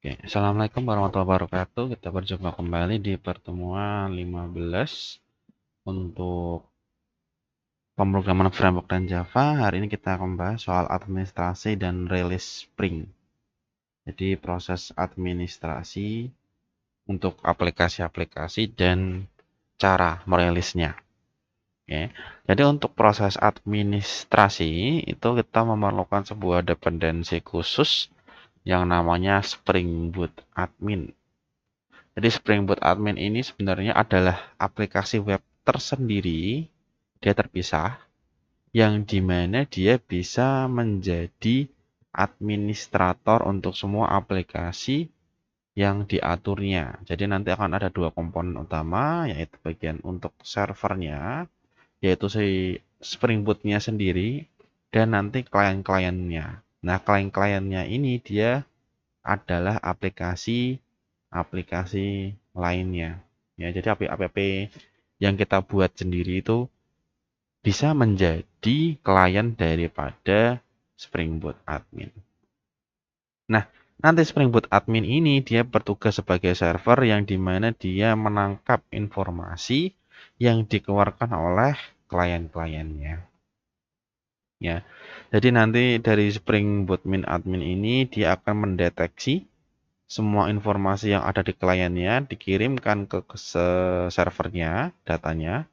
Oke, Assalamualaikum warahmatullahi wabarakatuh. Kita berjumpa kembali di pertemuan 15 untuk pemrograman framework dan Java. Hari ini kita akan membahas soal administrasi dan rilis Spring. Jadi proses administrasi untuk aplikasi-aplikasi dan cara merilisnya. Oke. Jadi untuk proses administrasi itu kita memerlukan sebuah dependensi khusus yang namanya Spring Boot Admin. Jadi Spring Boot Admin ini sebenarnya adalah aplikasi web tersendiri, dia terpisah, yang dimana dia bisa menjadi administrator untuk semua aplikasi yang diaturnya. Jadi nanti akan ada dua komponen utama, yaitu bagian untuk servernya, yaitu si Spring Boot-nya sendiri, dan nanti klien-kliennya. Nah, klien-kliennya ini dia adalah aplikasi lainnya. Ya, jadi app yang kita buat sendiri itu bisa menjadi klien daripada Spring Boot Admin. Nah, nanti Spring Boot Admin ini dia bertugas sebagai server yang dimana dia menangkap informasi yang dikeluarkan oleh klien-kliennya. Ya, jadi nanti dari Spring Boot Admin ini dia akan mendeteksi semua informasi yang ada di kliennya dikirimkan ke servernya, datanya.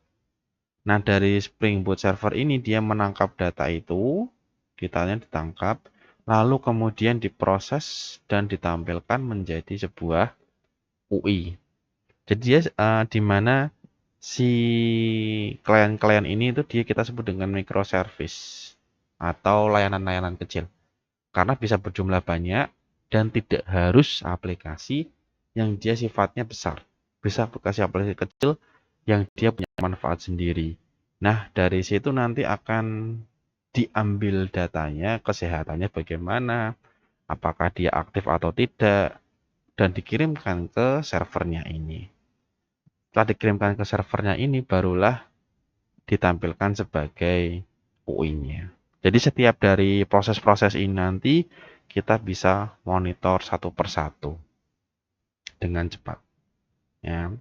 Nah, dari Spring Boot server ini dia menangkap data itu, datanya ditangkap, lalu kemudian diproses dan ditampilkan menjadi sebuah UI. Jadi dia di mana si klien-klien ini itu kita sebut dengan microservice atau layanan-layanan kecil. Karena bisa berjumlah banyak dan tidak harus aplikasi yang dia sifatnya besar. Bisa aplikasi kecil yang dia punya manfaat sendiri. Nah, dari situ nanti akan diambil datanya, kesehatannya bagaimana, apakah dia aktif atau tidak, dan dikirimkan ke servernya ini. Setelah dikirimkan ke servernya ini, barulah ditampilkan sebagai UI-nya. Jadi setiap dari proses-proses ini nanti kita bisa monitor satu persatu dengan cepat. Ya.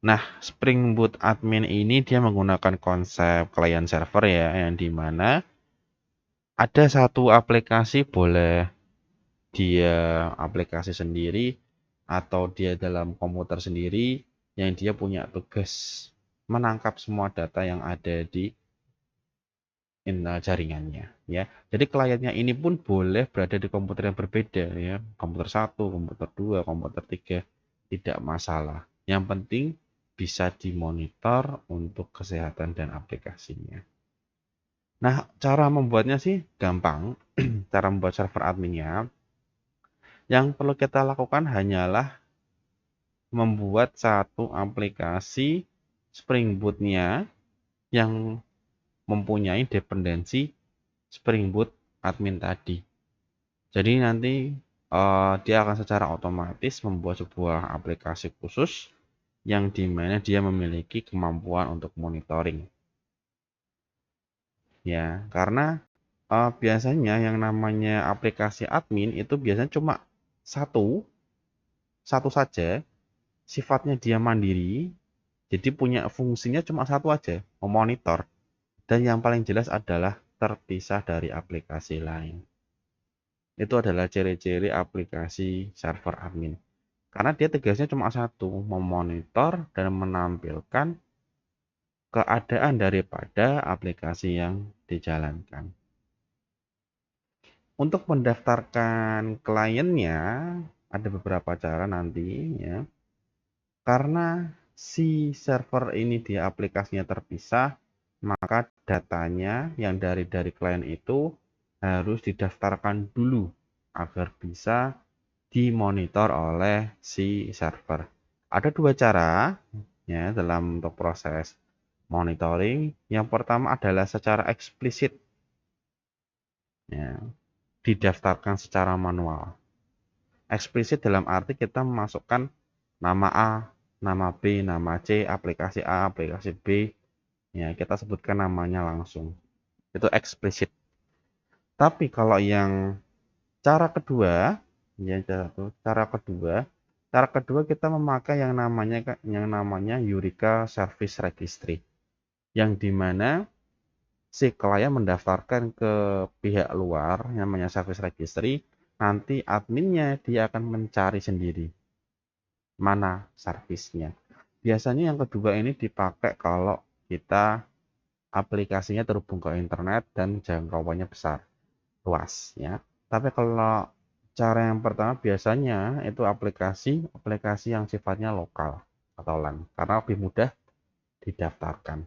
Nah, Spring Boot Admin ini dia menggunakan konsep client server ya, yang dimana ada satu aplikasi boleh dia aplikasi sendiri atau dia dalam komputer sendiri yang dia punya tugas menangkap semua data yang ada di jaringannya ya. Jadi kliennya ini pun boleh berada di komputer yang berbeda ya, komputer 1, komputer 2, komputer 3, tidak masalah. Yang penting bisa dimonitor untuk kesehatan dan aplikasinya. Nah, cara membuatnya sih gampang. Cara membuat server adminnya, yang perlu kita lakukan hanyalah membuat satu aplikasi Spring Boot-nya yang mempunyai dependensi Spring Boot admin tadi. Jadi nanti dia akan secara otomatis membuat sebuah aplikasi khusus yang dimana dia memiliki kemampuan untuk monitoring. Ya, karena biasanya yang namanya aplikasi admin itu biasanya cuma satu saja, sifatnya dia mandiri, jadi punya fungsinya cuma satu aja, memonitor. Dan yang paling jelas adalah terpisah dari aplikasi lain. Itu adalah ciri-ciri aplikasi server admin. Karena dia tugasnya cuma satu, memonitor dan menampilkan keadaan daripada aplikasi yang dijalankan. Untuk mendaftarkan kliennya, ada beberapa cara nanti ya. Karena si server ini di aplikasinya terpisah, maka datanya yang dari klien itu harus didaftarkan dulu agar bisa dimonitor oleh si server. Ada dua cara ya dalam untuk proses monitoring. Yang pertama adalah secara eksplisit ya, didaftarkan secara manual. Eksplisit dalam arti kita memasukkan nama A, nama B, nama C, aplikasi A, aplikasi B. Ya, kita sebutkan namanya langsung. Itu eksplisit. Tapi kalau yang cara kedua, Ya, cara kedua. Cara kedua kita memakai yang namanya Eureka Service Registry, yang dimana si klien mendaftarkan ke pihak luar yang namanya Service Registry, nanti adminnya dia akan mencari sendiri mana servisnya. Biasanya yang kedua ini dipakai kalau kita aplikasinya terhubung ke internet dan jangkauannya besar, luas ya. Tapi kalau cara yang pertama biasanya itu aplikasi yang sifatnya lokal atau LAN karena lebih mudah didaftarkan.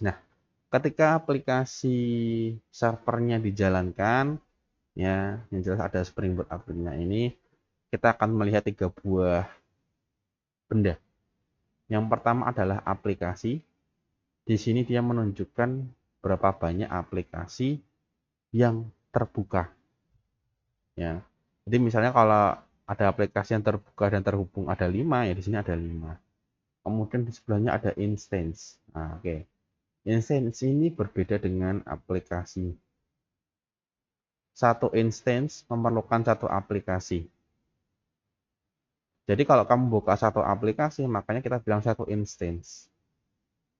Nah, ketika aplikasi servernya dijalankan, ya, yang jelas ada Spring Boot adminnya ini, kita akan melihat 3 buah benda. Yang pertama adalah aplikasi. Di sini dia menunjukkan berapa banyak aplikasi yang terbuka. Ya. Jadi misalnya kalau ada aplikasi yang terbuka dan terhubung ada 5, ya di sini ada 5. Kemudian di sebelahnya ada instance. Nah, oke. Instance ini berbeda dengan aplikasi. Satu instance memerlukan satu aplikasi. Jadi kalau kamu buka satu aplikasi, makanya kita bilang satu instance.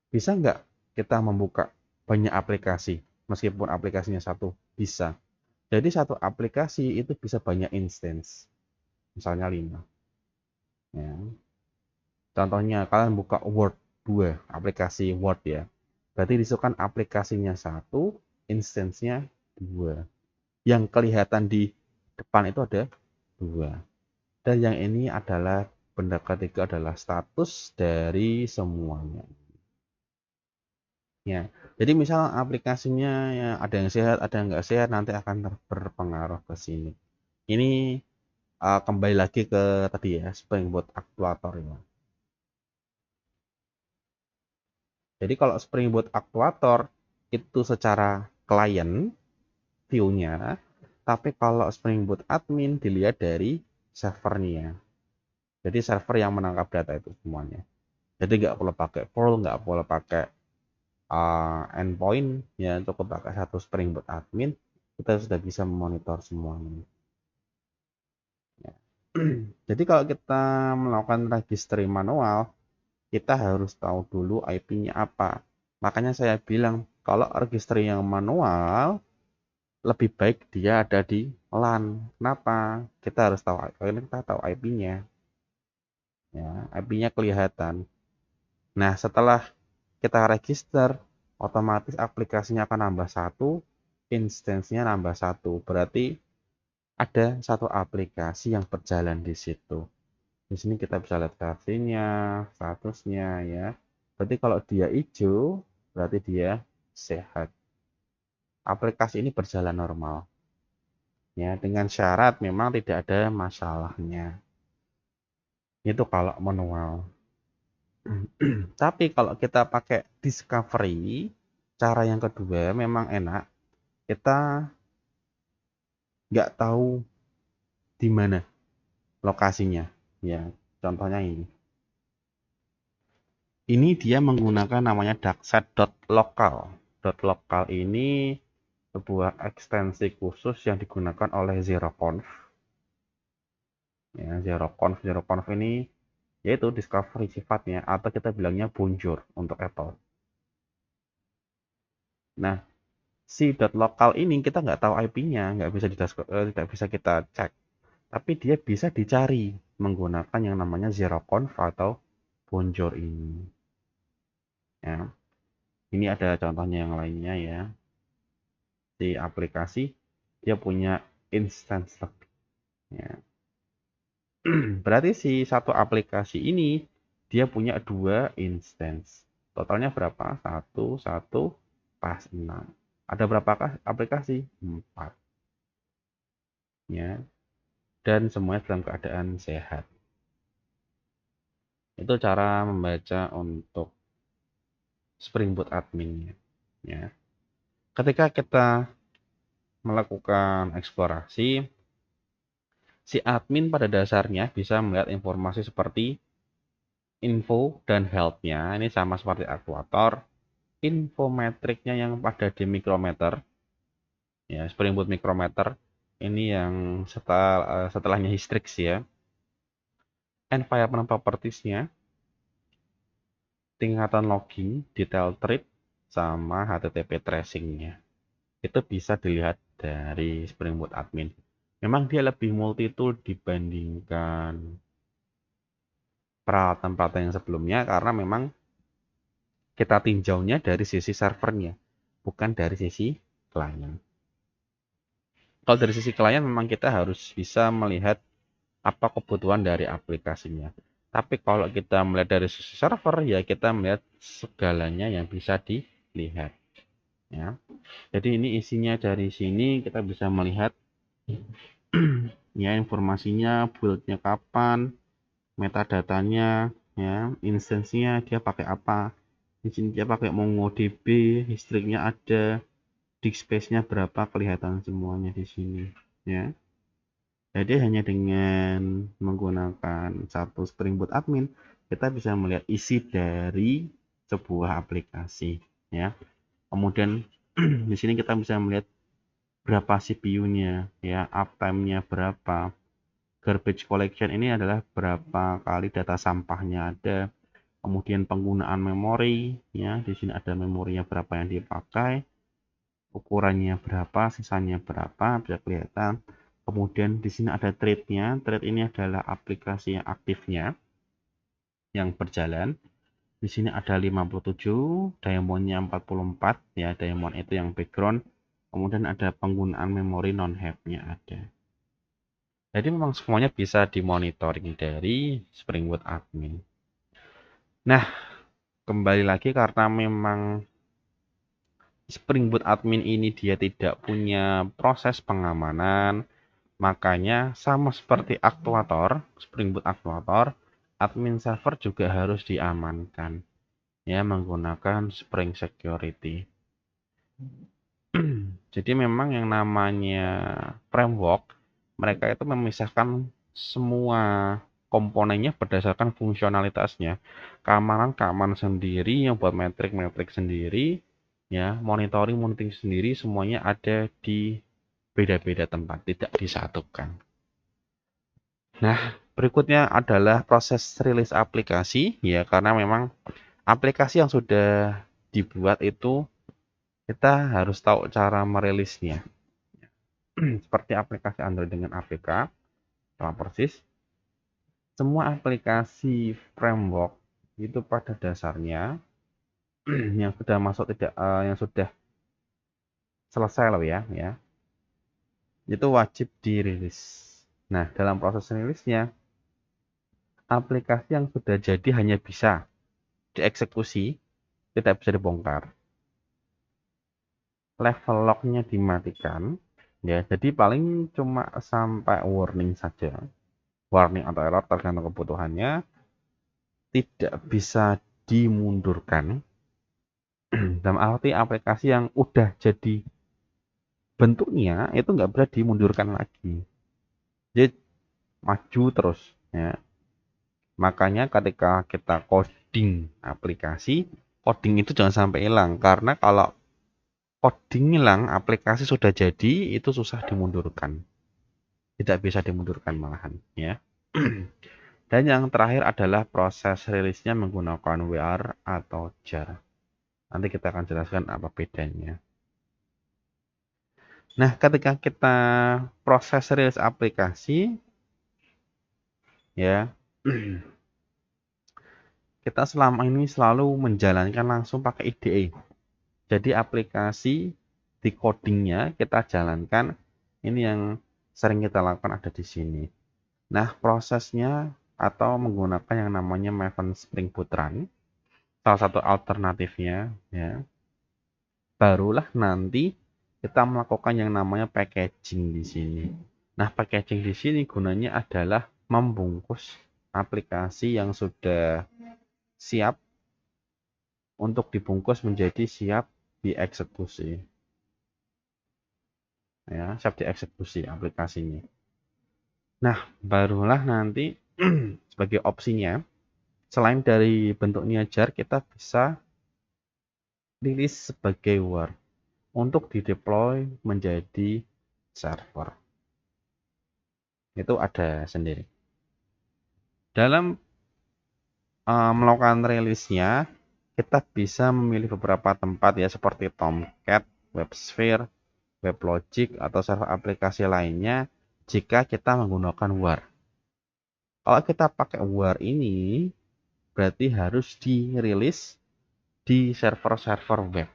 Bisa nggak kita membuka banyak aplikasi, meskipun aplikasinya satu? Bisa. Jadi satu aplikasi itu bisa banyak instance, misalnya 5. Ya. Contohnya kalian buka Word 2, aplikasi Word ya. Berarti disukan aplikasinya satu, instance-nya 2. Yang kelihatan di depan itu ada 2. Dan yang ini adalah benda ketiga adalah status dari semuanya. Ya, jadi misal aplikasinya ya ada yang sehat, ada yang nggak sehat, nanti akan berpengaruh ke sini. Ini kembali lagi ke tadi ya, Spring Boot Actuator ya. Jadi kalau Spring Boot Actuator itu secara klien view-nya, tapi kalau Spring Boot admin dilihat dari servernya. Jadi server yang menangkap data itu semuanya. Jadi nggak perlu pakai curl, nggak perlu pakai endpoint, ya cukup pakai satu Spring Boot admin, kita sudah bisa memonitor semuanya. Ya. Jadi kalau kita melakukan registry manual, kita harus tahu dulu IP-nya apa. Makanya saya bilang, kalau registry yang manual, lebih baik dia ada di LAN. Kenapa? Kita harus tahu, kita tahu IP-nya. Ya, IP-nya kelihatan. Nah, setelah kita register, otomatis aplikasinya akan nambah satu, instance-nya nambah satu. Berarti ada satu aplikasi yang berjalan di situ. Di sini kita bisa lihat versinya, statusnya ya. Berarti kalau dia hijau, berarti dia sehat. Aplikasi ini berjalan normal. Ya, dengan syarat memang tidak ada masalahnya. Itu kalau manual. Tapi kalau kita pakai discovery, cara yang kedua memang enak. Kita nggak tahu di mana lokasinya. Ya, contohnya ini. Ini dia menggunakan namanya darkset.local. .local ini sebuah ekstensi khusus yang digunakan oleh ZeroConf. Ya, ZeroConf ini yaitu discovery sifatnya, atau kita bilangnya bonjour untuk Apple. Nah, si .local ini kita nggak tahu IP-nya, tidak bisa kita cek, tapi dia bisa dicari menggunakan yang namanya ZeroConf atau bonjour ini. Ya, ini ada contohnya yang lainnya ya. Di aplikasi dia punya instance lebih. Ya. Berarti si satu aplikasi ini dia punya 2 instance. Totalnya berapa? 1 pas 6. Ada berapakah aplikasi? 4. Ya. Dan semuanya dalam keadaan sehat. Itu cara membaca untuk Spring Boot admin. Ya. Ketika kita melakukan eksplorasi, si admin pada dasarnya bisa melihat informasi seperti info dan health-nya. Ini sama seperti Actuator. Info metriknya yang pada di micrometer, ya, Spring Boot micrometer, ini yang setelahnya Hystrix ya. Environment properties-nya, tingkatan login, detail thread, sama HTTP tracing-nya. Itu bisa dilihat dari Spring Boot admin. Memang dia lebih multi-tool dibandingkan peralatan-peralatan yang sebelumnya karena memang kita tinjaunya dari sisi servernya, bukan dari sisi klien. Kalau dari sisi klien memang kita harus bisa melihat apa kebutuhan dari aplikasinya. Tapi kalau kita melihat dari sisi server, ya kita melihat segalanya yang bisa dilihat. Ya. Jadi ini isinya dari sini kita bisa melihat ya informasinya, build-nya kapan, metadatanya, ya, instance-nya dia pakai apa. Di sini dia pakai MongoDB, history-nya ada, disk space-nya berapa, kelihatan semuanya di sini, ya. Jadi hanya dengan menggunakan satu Spring Boot admin, kita bisa melihat isi dari sebuah aplikasi, ya. Kemudian di sini kita bisa melihat berapa CPU-nya, ya, uptime-nya berapa, garbage collection ini adalah berapa kali data sampahnya ada, kemudian penggunaan memori, ya, di sini ada memorinya berapa yang dipakai, ukurannya berapa, sisanya berapa, bisa kelihatan. Kemudian di sini ada thread-nya. Thread ini adalah aplikasi yang aktifnya yang berjalan. Di sini ada 57, diamondnya 44, ya, diamond itu yang background. Kemudian ada penggunaan memori non-have-nya ada. Jadi memang semuanya bisa dimonitoring dari Spring Boot admin. Nah, kembali lagi karena memang Spring Boot admin ini dia tidak punya proses pengamanan, makanya sama seperti aktuator, Spring Boot aktuator, admin server juga harus diamankan ya menggunakan Spring Security. Jadi memang yang namanya framework, mereka itu memisahkan semua komponennya berdasarkan fungsionalitasnya. Keamanan sendiri, yang buat metrik sendiri, ya, monitoring sendiri, semuanya ada di beda-beda tempat, tidak disatukan. Nah, berikutnya adalah proses rilis aplikasi, ya, karena memang aplikasi yang sudah dibuat itu kita harus tahu cara merilisnya. Seperti aplikasi Android dengan APK, sama persis. Semua aplikasi framework itu pada dasarnya yang sudah masuk yang sudah selesai loh ya, itu wajib dirilis. Nah, dalam proses rilisnya, aplikasi yang sudah jadi hanya bisa dieksekusi, tidak bisa dibongkar. Level lock-nya dimatikan, ya, jadi paling cuma sampai warning saja. Warning atau error tergantung kebutuhannya, tidak bisa dimundurkan. Dalam arti aplikasi yang udah jadi bentuknya itu nggak bisa dimundurkan lagi. Jadi maju terus, ya. Makanya ketika kita coding aplikasi, coding itu jangan sampai hilang karena kalau coding hilang, aplikasi sudah jadi itu susah dimundurkan. Tidak bisa dimundurkan malahan, ya. Dan yang terakhir adalah proses rilisnya menggunakan WR atau jar. Nanti kita akan jelaskan apa bedanya. Nah, ketika kita proses rilis aplikasi, ya, kita selama ini selalu menjalankan langsung pakai IDE. Jadi aplikasi di codingnya kita jalankan, ini yang sering kita lakukan ada di sini. Nah, prosesnya atau menggunakan yang namanya Maven Spring Boot Run, salah satu alternatifnya, ya. Barulah nanti kita melakukan yang namanya packaging di sini. Nah, packaging di sini gunanya adalah membungkus aplikasi yang sudah siap untuk dibungkus menjadi siap dieksekusi. Ya, siap dieksekusi aplikasinya. Nah, barulah nanti sebagai opsinya, selain dari bentuknya jar, kita bisa rilis sebagai Word untuk dideploy menjadi server. Itu ada sendiri. Dalam melakukan rilisnya, kita bisa memilih beberapa tempat ya seperti Tomcat, WebSphere, WebLogic, atau server aplikasi lainnya jika kita menggunakan WAR. Kalau kita pakai WAR ini, berarti harus dirilis di server-server web,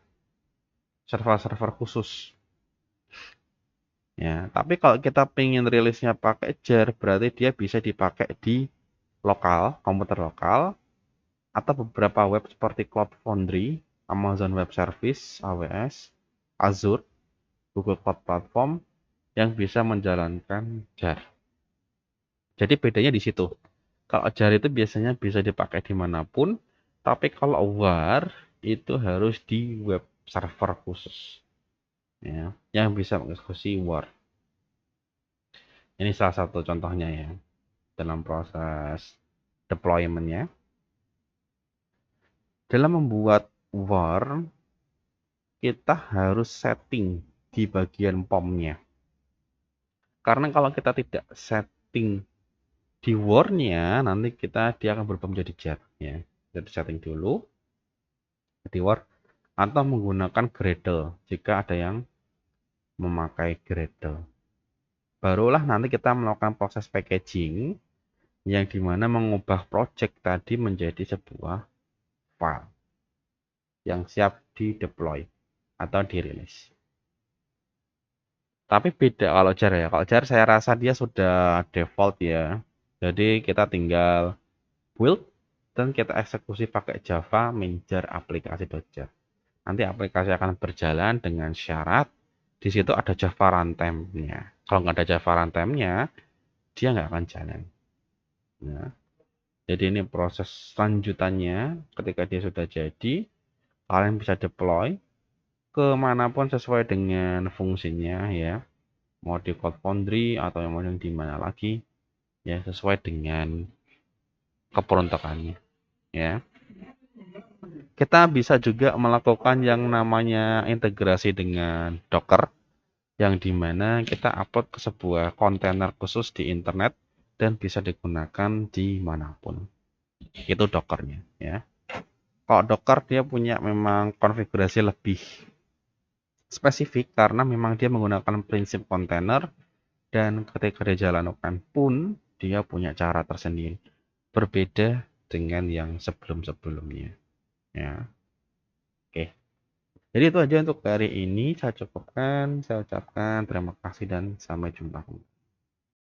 server-server khusus. Ya, tapi kalau kita pengen rilisnya pakai jar, berarti dia bisa dipakai di lokal, komputer lokal, atau beberapa web seperti Cloud Foundry, Amazon Web Service, AWS, Azure, Google Cloud Platform yang bisa menjalankan jar. Jadi bedanya di situ. Kalau jar itu biasanya bisa dipakai dimanapun, tapi kalau WAR itu harus di web server khusus, ya, yang bisa mengeksekusi WAR. Ini salah satu contohnya ya dalam proses deployment-nya. Dalam membuat WAR, kita harus setting di bagian POM-nya. Karena kalau kita tidak setting di WAR-nya, nanti dia akan berubah menjadi jar. Ya. Jadi setting dulu di WAR atau menggunakan Gradle jika ada yang memakai Gradle. Barulah nanti kita melakukan proses packaging yang dimana mengubah project tadi menjadi sebuah file yang siap di deploy atau dirilis. Tapi beda kalau jar ya. Kalau jar saya rasa dia sudah default ya. Jadi kita tinggal build dan kita eksekusi pakai Java main jar aplikasi.jar. Nanti aplikasi akan berjalan dengan syarat di situ ada Java runtime-nya. Kalau nggak ada Java runtime-nya, dia nggak akan jalan. Nah, jadi ini proses lanjutannya ketika dia sudah jadi, kalian bisa deploy kemanapun sesuai dengan fungsinya ya. Mau di Cloud Foundry atau yang mau di mana lagi ya sesuai dengan keperuntukannya ya. Kita bisa juga melakukan yang namanya integrasi dengan Docker yang dimana kita upload ke sebuah kontainer khusus di internet dan bisa digunakan dimanapun. Itu Dockernya ya. Kalau Docker dia punya memang konfigurasi lebih spesifik karena memang dia menggunakan prinsip kontainer dan ketika dia jalankan pun dia punya cara tersendiri berbeda dengan yang sebelum-sebelumnya ya. Oke. Jadi itu aja untuk hari ini saya cukupkan. Saya ucapkan terima kasih dan sampai jumpa.